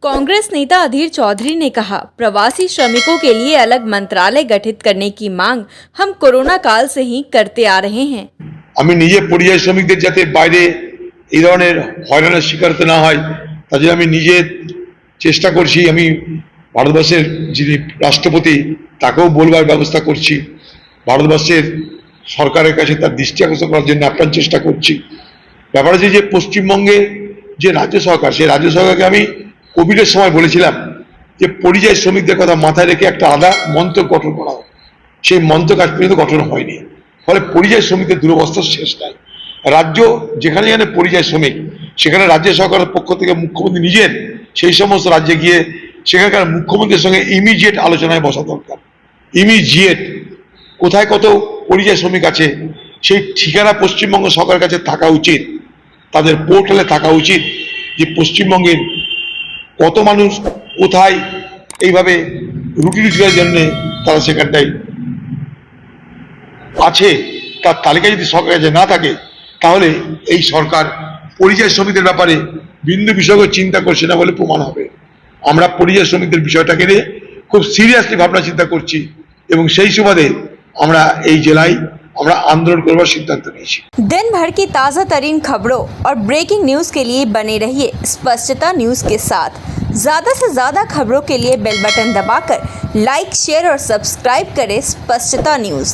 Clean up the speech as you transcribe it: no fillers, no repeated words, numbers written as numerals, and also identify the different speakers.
Speaker 1: कांग्रेस नेता अधीर चौधरी ने कहा, प्रवासी श्रमिकों के लिए अलग मंत्रालय गठित करने की मांग हम कोरोना काल से ही करते आ रहे हैं।
Speaker 2: আমি নিজে পরিযায়ী শ্রমিকদের যাতে বাইরে এই ধরনের হয়রানির শিকার হতে না হয় তার জন্য আমি নিজে চেষ্টা করছি। আমি ভারতবর্ষের যিনি রাষ্ট্রপতি তাকেও বলবার ব্যবস্থা করছি, ভারতবর্ষের সরকারের কাছে তার দৃষ্টি আকর্ষণ করার জন্য আপ্রাণ চেষ্টা করছি। ব্যাপার হচ্ছে যে পশ্চিমবঙ্গে যে রাজ্য সরকার, সেই রাজ্য সরকারকে আমি কোভিডের সময় বলেছিলাম যে পরিযায়ী শ্রমিকদের কথা মাথায় রেখে একটা আলাদা মন্ত্রক গঠন করা হোক। সেই মন্ত্রক আজ পর্যন্ত গঠন হয়নি, ফলে পরিযায়ী শ্রমিকদের দুরবস্থা শেষ নাই। রাজ্য যেখানে যেখানে পরিযায়ী শ্রমিক সেখানে রাজ্য সরকারের পক্ষ থেকে মুখ্যমন্ত্রী নিজের সেই সমস্ত রাজ্যে গিয়ে সেখানকার মুখ্যমন্ত্রীর সঙ্গে ইমিডিয়েট আলোচনায় বসা দরকার। ইমিডিয়েট কোথায় কত পরিযায়ী শ্রমিক আছে সেই ঠিকানা পশ্চিমবঙ্গ সরকারের কাছে থাকা উচিত, তাদের পোর্টালে থাকা উচিত যে পশ্চিমবঙ্গের কত মানুষ কোথায় এইভাবে রুটি রোজগারের জন্য তারা সেখানটায় আছে, তার তালিকা যদি সরকারের কাছে না থাকে তাহলে এই সরকার পরিযায়ী শ্রমিকদের ব্যাপারে বিন্দু বিষয়কে চিন্তা করছে না বলে প্রমাণ হবে। আমরা পরিযায়ী শ্রমিকদের বিষয়টাকে নিয়ে খুব সিরিয়াসলি ভাবনা চিন্তা করছি এবং সেই সুবাদে আমরা এই জেলায় আমরা आंदोलन करवार सिद्धांत निয়েছি।
Speaker 1: दिन भर की ताज़ा तरीन खबरों और ब्रेकिंग न्यूज़ के लिए बने रहिए स्पष्टता न्यूज़ के साथ। ज़्यादा से ज़्यादा खबरों के लिए बेल बटन दबाकर लाइक, शेयर और सब्सक्राइब करें स्पष्टता न्यूज़।